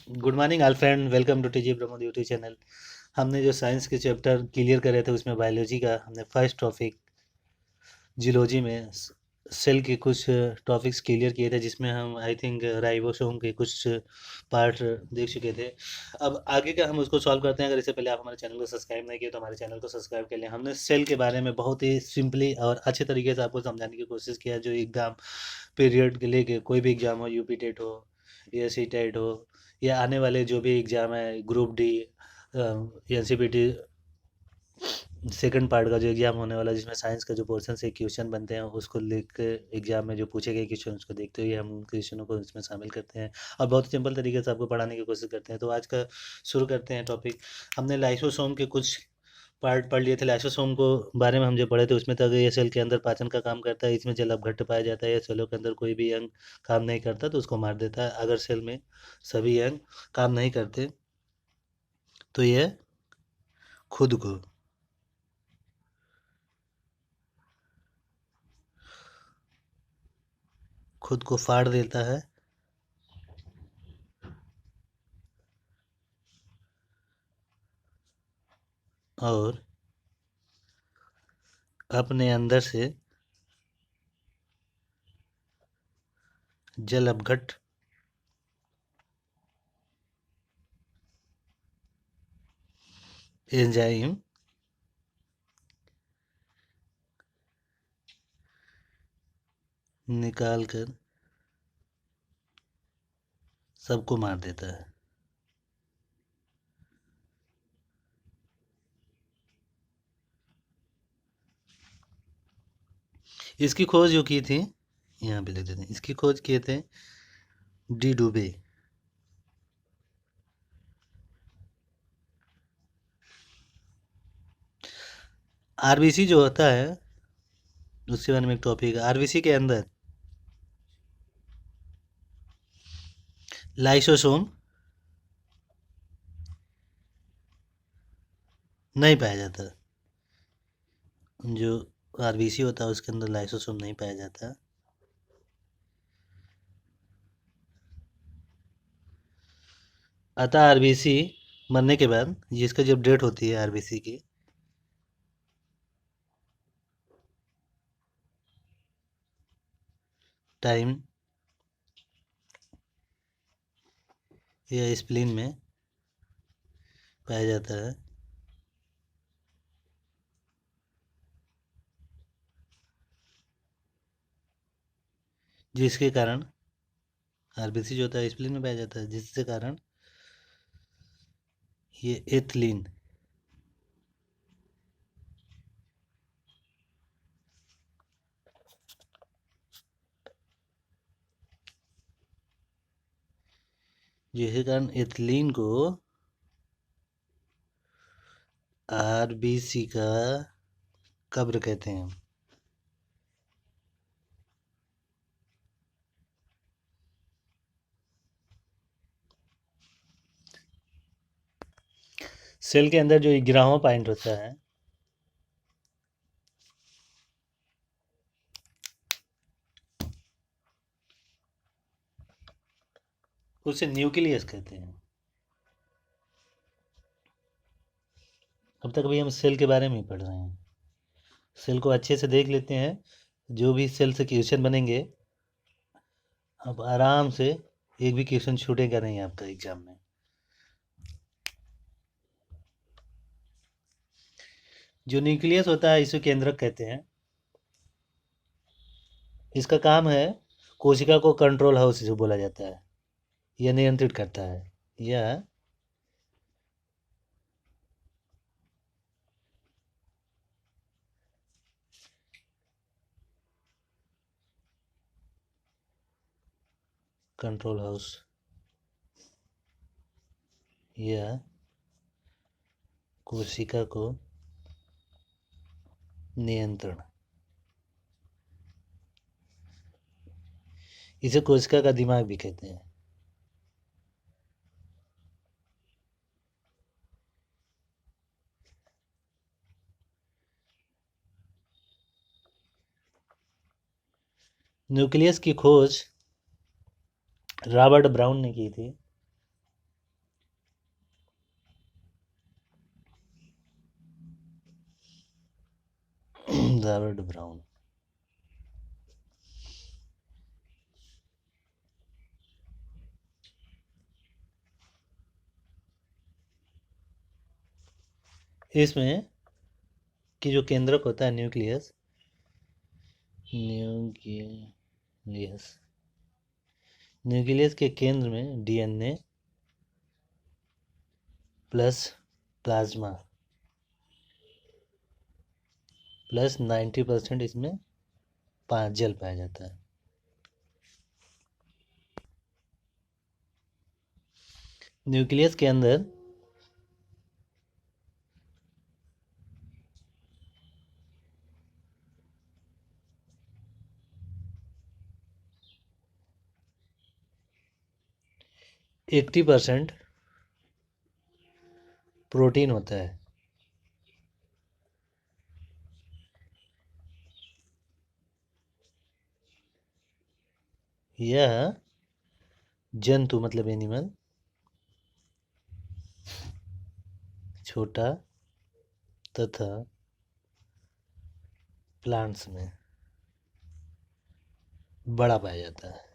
Good morning all friend, welcome to TG Pramod YouTube channel. हमने जो science के chapter clear करे थे उसमें बायोलॉजी का हमने फर्स्ट टॉपिक जियोलॉजी में सेल के कुछ टॉपिक्स क्लियर किए थे, जिसमें हम आई थिंक राइबोसोम के कुछ पार्ट देख चुके थे। अब आगे का हम उसको सॉल्व करते हैं। अगर इससे पहले आप हमारे चैनल को सब्सक्राइब नहीं किए तो हमारे चैनल को सब्सक्राइब कर लें। हमने सेल के बारे में बहुत ही सिंपली और अच्छे तरीके से आपको समझाने की कोशिश किया। जो एग्ज़ाम पीरियड के लेके कोई भी एग्ज़ाम हो, यूपी टेट हो या सी टेट हो या आने वाले जो भी एग्ज़ाम है, group D, N C P T second part का जो एग्ज़ाम होने वाला है, जिसमें साइंस का जो पोर्शन से क्वेश्चन बनते हैं उसको लेकर एग्ज़ाम में जो पूछे गए क्वेश्चन उसको देखते हुए हम उन क्वेश्चनों को इसमें शामिल करते हैं और बहुत सिंपल तरीके से आपको पढ़ाने की कोशिश करते हैं। तो आज का शुरू करते हैं टॉपिक। हमने लाइसोसोम के कुछ पार्ट पढ़ लिए थे। लाइसोसोम को बारे में हम जो पढ़े थे उसमें था कि ये सेल के अंदर पाचन का काम करता है। इसमें जल अपघट्य पाया जाता है या सेलों के अंदर कोई भी अंग काम नहीं करता तो उसको मार देता है। अगर सेल में सभी अंग काम नहीं करते तो यह खुद को खुद को फाड़ देता है और अपने अंदर से जल अपघट एंजाइम निकाल कर सबको मार देता है। इसकी खोज जो की थी, यहाँ पे लिख देते हैं, इसकी खोज किए थे डी डुबे। आरबीसी जो होता है उसके बारे में एक टॉपिक है। आरबीसी के अंदर लाइसोसोम नहीं पाया जाता। जो आरबीसी होता है उसके अंदर लाइसोसोम नहीं पाया जाता। अतः आरबीसी मरने के बाद जिसका जब डेथ होती है आरबीसी की, टाइम या स्प्लीन में पाया जाता है, जिसके कारण आरबीसी जो होता है स्प्लीन में पाया जाता है, जिसके कारण ये एथिलीन जिसके कारण एथिलीन को आरबीसी का कब्र कहते हैं। सेल के अंदर जो 11वां पॉइंट होता है उसे न्यूक्लियस कहते हैं। अब तक अभी हम सेल के बारे में ही पढ़ रहे हैं। सेल को अच्छे से देख लेते हैं। जो भी सेल से क्वेश्चन बनेंगे, अब आराम से एक भी क्वेश्चन छूटेगा नहीं आपका एग्जाम में। जो न्यूक्लियस होता है इसे केंद्रक कहते हैं। इसका काम है कोशिका को कंट्रोल हाउस इसे बोला जाता है। यह नियंत्रित करता है। यह कंट्रोल हाउस, यह कोशिका को नियंत्रण, इसे कोशिका का दिमाग भी कहते हैं। न्यूक्लियस की खोज रॉबर्ट ब्राउन ने की थी। Robert brown. इसमें कि जो केंद्रक होता है न्यूक्लियस, न्यूक्लियस के केंद्र में डीएनए प्लस प्लाज्मा प्लस 90% इसमें जल पाया जाता है। न्यूक्लियस के अंदर एट्टी परसेंट प्रोटीन होता है। यह जंतु मतलब एनिमल छोटा तथा प्लांट्स में बड़ा पाया जाता है।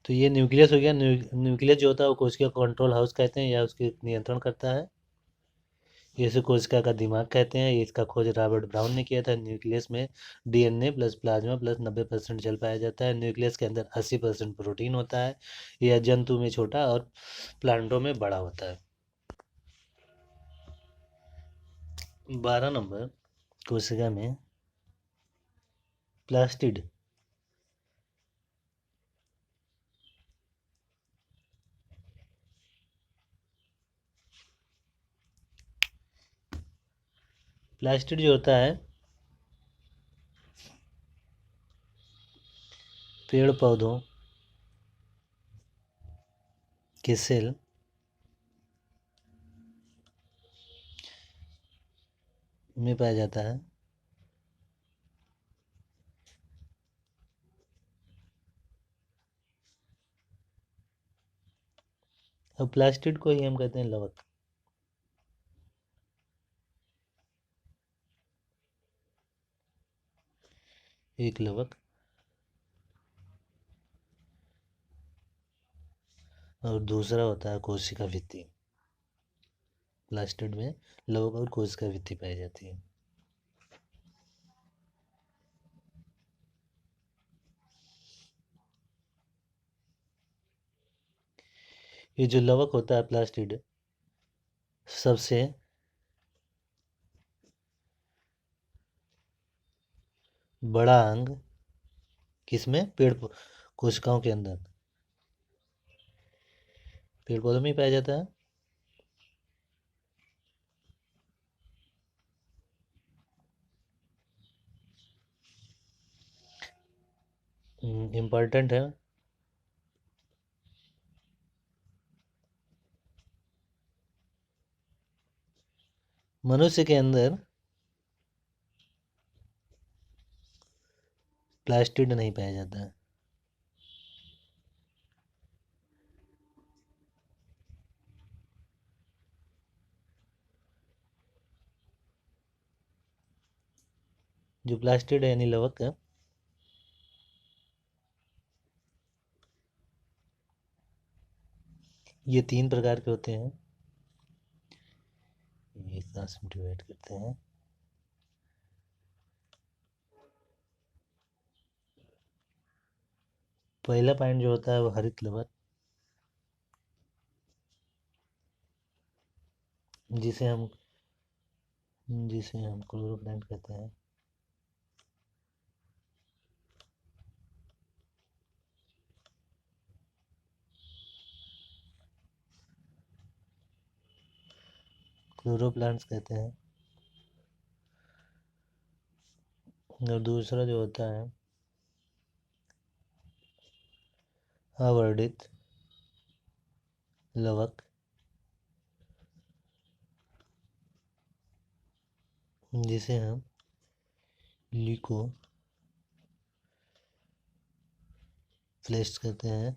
तो ये न्यूक्लियस हो गया। न्यूक्लियस जो होता है वो कोशिका कंट्रोल हाउस कहते हैं या उसके नियंत्रण करता है। ये इसे कोशिका का दिमाग कहते हैं। ये इसका खोज रॉबर्ट ब्राउन ने किया था। न्यूक्लियस में डीएनए प्लस प्लाज्मा प्लस 90% जल पाया जाता है। न्यूक्लियस के अंदर 80% प्रोटीन होता है। यह जंतु में छोटा और प्लांटों में बड़ा होता है। 12 नंबर, कोशिका में प्लास्टिड। प्लास्टिड जो होता है पेड़ पौधों के सेल में पाया जाता है। और प्लास्टिड को ही हम कहते हैं लवक। एक लवक और दूसरा होता है कोशिका भित्ति। प्लास्टिड में लवक और कोशिका भित्ति पाई जाती है। ये जो लवक होता है प्लास्टिड सबसे बड़ा अंग किसमें? कोशिकाओं के अंदर पेड़ पौधों में ही पाया जाता है। इम्पोर्टेंट है। मनुष्य के अंदर प्लास्टिड नहीं पाया जाता है। जो प्लास्टिड है यानी लवक है, ये 3 प्रकार के होते हैं। ये क्लास में डिवाइड करते हैं। पहला पॉइंट जो होता है वो हरित लवक, जिसे हम क्लोरोप्लांट कहते हैं। क्लोरोप्लांट्स कहते हैं। और दूसरा जो होता है अवर्णित लवक, जिसे हम ल्यूको फ्लेश कहते हैं।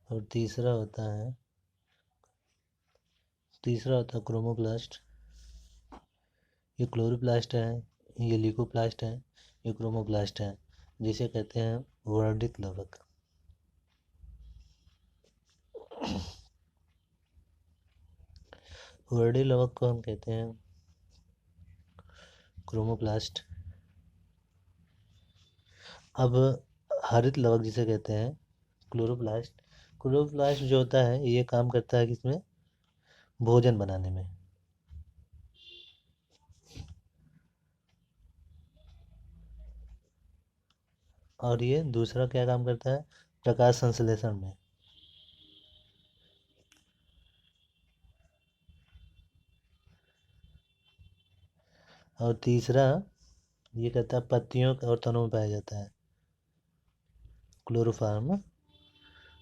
और तीसरा होता है तीसरा होता है क्रोमोप्लास्ट। ये क्लोरोप्लास्ट है, ये ल्यूकोप्लास्ट है, ये क्रोमोप्लास्ट है, जिसे कहते हैं वर्णित लवक। वर्णित लवक को हम कहते हैं क्रोमोप्लास्ट। अब हरित लवक जिसे कहते हैं क्लोरोप्लास्ट। क्लोरोप्लास्ट जो होता है ये काम करता है किसमें, भोजन बनाने में। और ये दूसरा क्या काम करता है, प्रकाश संश्लेषण में। और तीसरा ये कहता है पत्तियों और तनों में पाया जाता है, क्लोरोफार्म,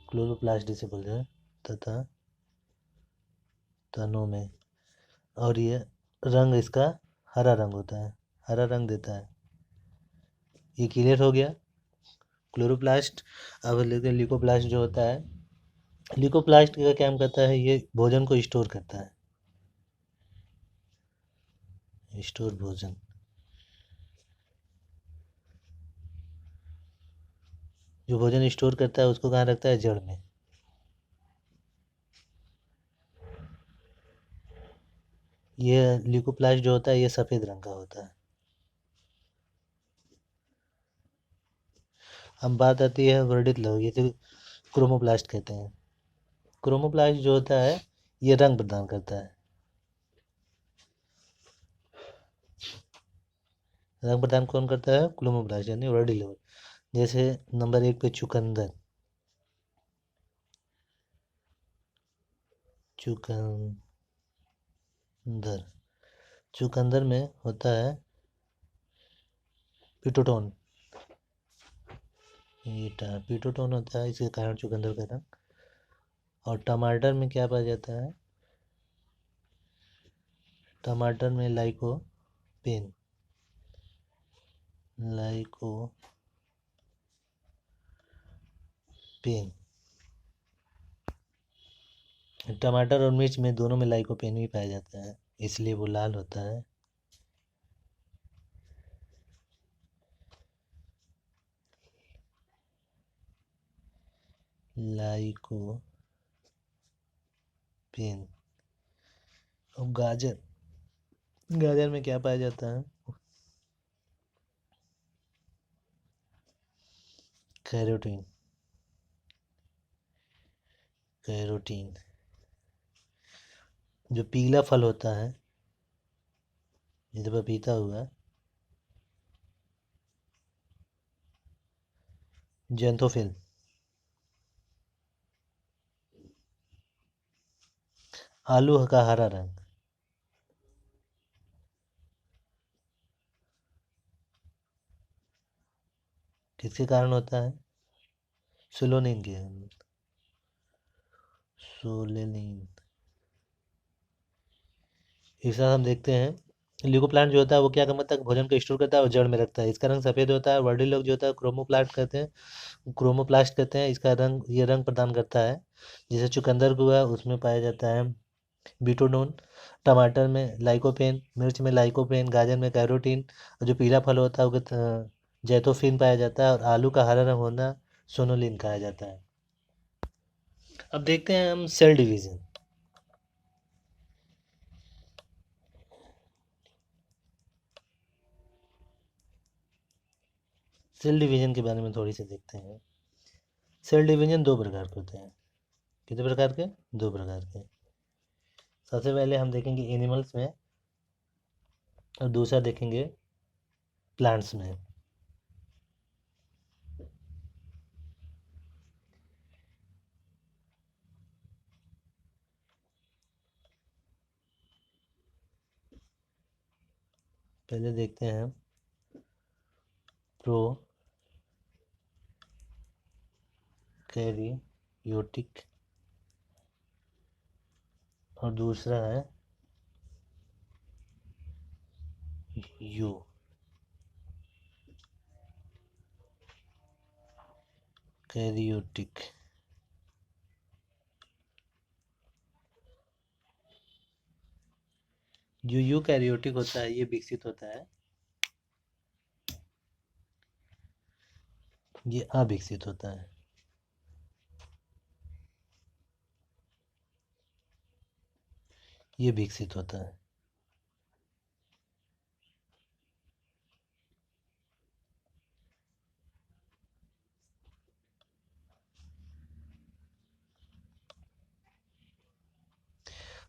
क्लोरोप्लास्ट जिसे बोलते हैं, तथा तनों में। और ये रंग इसका हरा रंग होता है, हरा रंग देता है। ये क्लियर हो गया क्लोरोप्लास्ट। अब लेते हैं ल्यूकोप्लास्ट जो होता है। ल्यूकोप्लास्ट का काम करता है, ये भोजन को स्टोर करता है, स्टोर भोजन। जो भोजन स्टोर करता है उसको कहाँ रखता है, जड़ में। ये ल्यूकोप्लास्ट जो होता है ये सफ़ेद रंग का होता है। अब बात आती है वर्णित लवक, ये तो क्रोमोप्लास्ट कहते हैं। क्रोमोप्लास्ट जो होता है ये रंग प्रदान करता है। रंग प्रदान कौन करता है, क्रोमोप्लास्ट यानी वर्णित लवक। जैसे नंबर 1 पे चुकंदर। चुकंदर, चुकंदर में होता है पिटोटोन। ये पिटोटोन होता है, इसके कारण चुकंदर का रंग। और टमाटर में क्या पाया जाता है, टमाटर में लाइकोपेन, लाइकोपेन। टमाटर और मिर्च में दोनों में लाइकोपेन भी पाया जाता है, इसलिए वो लाल होता है। लाइकोपेन। और गाजर, गाजर में क्या पाया जाता है, कैरोटीन, कैरोटीन। जो पीला फल होता है, जैसे पपीता हुआ, जेंथोफिल। आलू का हरा रंग किसके कारण होता है, सोलोनिन के, सोलेनिन। इस तरह हम देखते हैं ल्यूकोप्लांट जो होता है वो क्या करता है, भोजन को स्टोर करता है और जड़ में रखता है, इसका रंग सफ़ेद होता है। वर्डी लोग जो होता है क्रोमोप्लास्ट कहते हैं, क्रोमोप्लास्ट कहते हैं, इसका रंग, ये रंग प्रदान करता है। जैसे चुकंदर को है उसमें पाया जाता है बीटोडोन, टमाटर में लाइकोपेन, मिर्च में लाइकोपेन, गाजर में कैरोटीन, और जो पीला फल होता है वो जैतोफिन पाया जाता है, और आलू का हरा रंग होना सोनोलिन कहा जाता है। अब देखते हैं हम सेल डिवीजन। सेल डिवीजन के बारे में थोड़ी सी देखते हैं। सेल डिवीजन दो प्रकार के होते हैं। कितने प्रकार के, दो प्रकार के। सबसे पहले हम देखेंगे एनिमल्स में, और दूसरा देखेंगे प्लांट्स में। पहले देखते हैं प्रो कैरियोटिक, और दूसरा है यू कैरियोटिक। जो यूकैरियोटिक होता है ये विकसित होता है, ये अविकसित होता है। ये विकसित होता है।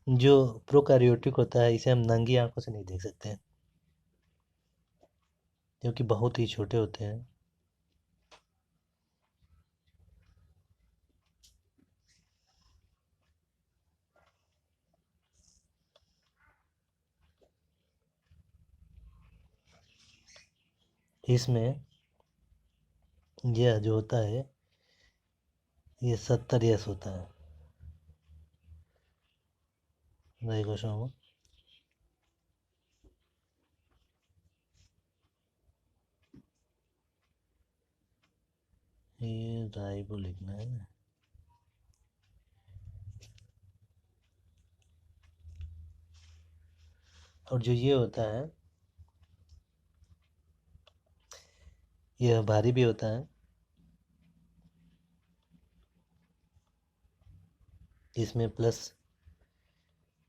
जो प्रोकैरियोटिक होता है इसे हम नंगी आंखों से नहीं देख सकते हैं, क्योंकि बहुत ही छोटे होते हैं। इसमें यह जो होता है ये 70 यस होता है राइबोसोम। ये राइबो लिखना है ना। और जो ये होता है यह भारी भी होता है। इसमें प्लस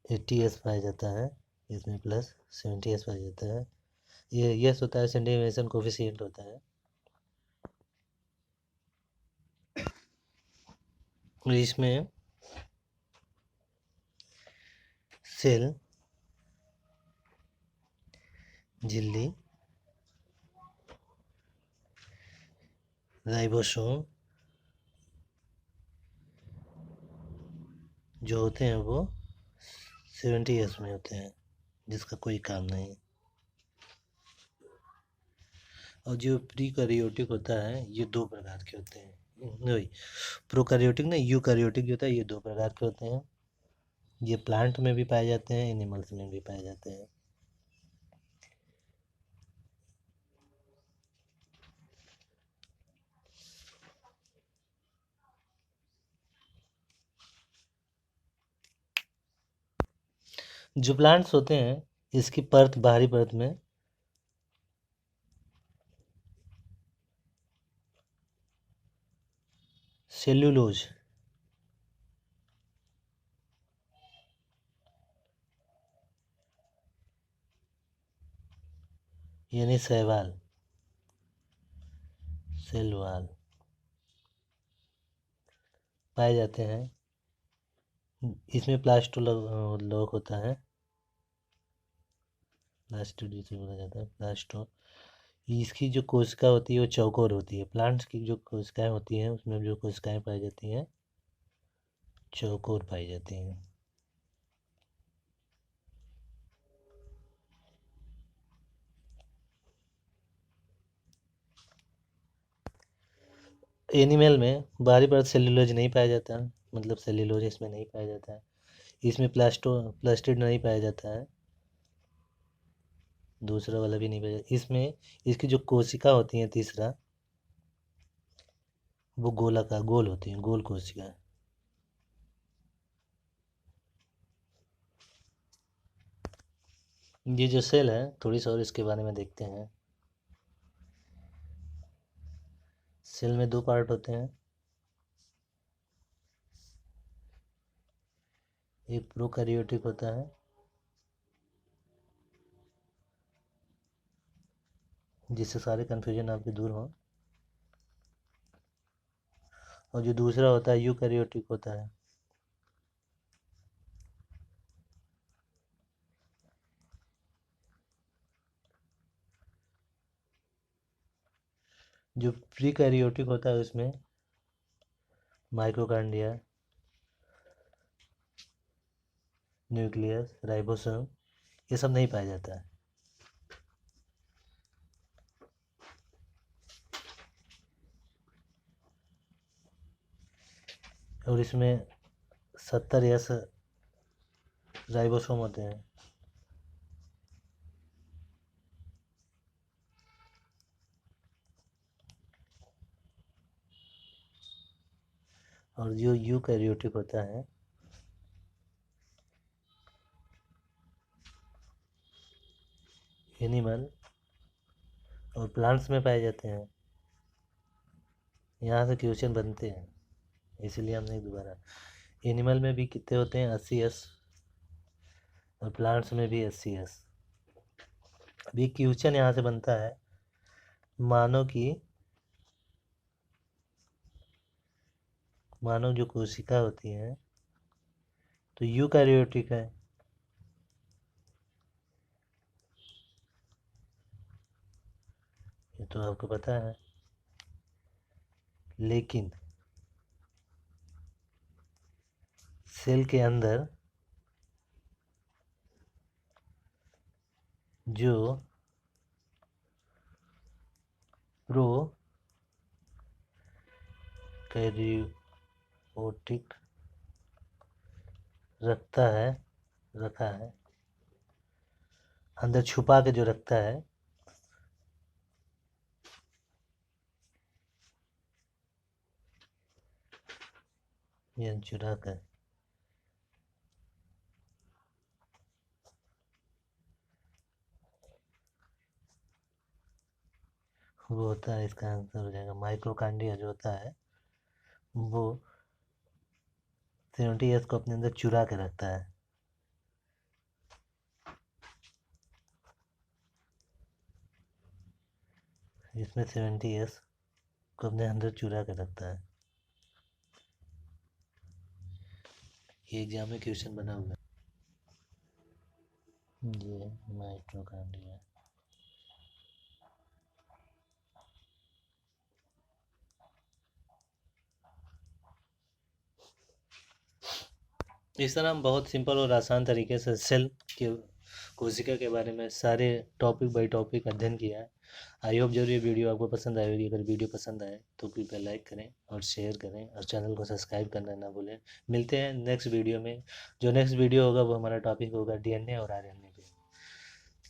80 एस पाया जाता है, इसमें प्लस 70 एस पाया जाता है। ये यस होता है, सेंटिमिशन कोफिशिएंट होता है। और इसमें सेल, झिल्ली, राइबोसोम जो होते हैं वो 70 ईयर्स में होते हैं, जिसका कोई काम नहीं। और जो प्रीकैरियोटिक होता है ये दो प्रकार के होते हैं, नहीं प्रोकैरियोटिक नहीं, यूकैरियोटिक जो होता है ये दो प्रकार के होते हैं। ये प्लांट में भी पाए जाते हैं, एनिमल्स में भी पाए जाते हैं। जो प्लांट्स होते हैं इसकी परत, बाहरी परत में सेल्यूलोज यानी शैवाल, सेल वाल पाए जाते हैं। इसमें प्लास्टोलॉक होता है, प्लास्टो जिसे बोला जाता है प्लास्टो। इसकी जो कोशिका होती है वो चौकोर होती है। प्लांट्स की जो कोशिकाएं होती हैं उसमें जो कोशिकाएं पाई जाती हैं चौकोर पाई जाती हैं। एनिमल में बाहरी परत सेल्यूलोज नहीं पाया जाता, मतलब सेल्यूलोज इसमें नहीं पाया जाता है। इसमें प्लास्टिड नहीं पाया जाता है, दूसरा वाला भी नहीं पाया जाता। इसमें इसकी जो कोशिका होती है तीसरा, वो गोलाकार गोल होती है, गोल कोशिका। ये जो सेल है थोड़ी सी और इसके बारे में देखते हैं। सेल में दो पार्ट होते हैं, एक प्रोकैरियोटिक होता है जिससे सारे कन्फ्यूजन आपके दूर हों, और जो दूसरा होता है यूकैरियोटिक होता है। जो प्रीकैरियोटिक होता है उसमें माइक्रोकांडिया, न्यूक्लियस, राइबोसोम ये सब नहीं पाया जाता है। और इसमें 70 यस राइबोसोम होते हैं। और जो यूकैरियोटिक होता है और प्लांट्स में पाए जाते हैं। यहाँ से क्वेश्चन बनते हैं, इसलिए हमने दोबारा। एनिमल में भी कितने होते हैं? 80S, और प्लांट्स में भी 80S। अभी क्वेश्चन यहाँ से बनता है, मानव जो कोशिका होती है तो यूकैरियोटिक है, ये तो आपको पता है। लेकिन सेल के अंदर जो प्रोकैरियोटिक रखा है अंदर छुपा के जो रखता है, ये चुरा कर वो होता है, इसका आंसर हो जाएगा माइक्रोकांडिया जो होता है वो 70S को अपने अंदर चुरा के रखता है। इसमें 70S को अपने अंदर चुरा के रखता है। ये एग्जाम में क्वेश्चन बना हुआ है। ये माइक्रोकांडिया इस तरह हम बहुत सिंपल और आसान तरीके से सेल के कोशिका के बारे में सारे टॉपिक बाय टॉपिक अध्ययन किया है। आई होप जरूर ये वीडियो आपको पसंद आएगी। अगर वीडियो पसंद आए तो कृपया लाइक करें और शेयर करें और चैनल को सब्सक्राइब करना ना भूलें। मिलते हैं नेक्स्ट वीडियो में। जो नेक्स्ट वीडियो होगा वो हमारा टॉपिक होगा DNA और RNA पे।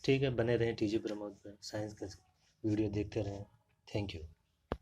ठीक है, बने रहें TG प्रमोद पर, साइंस का वीडियो देखते रहें। Thank you.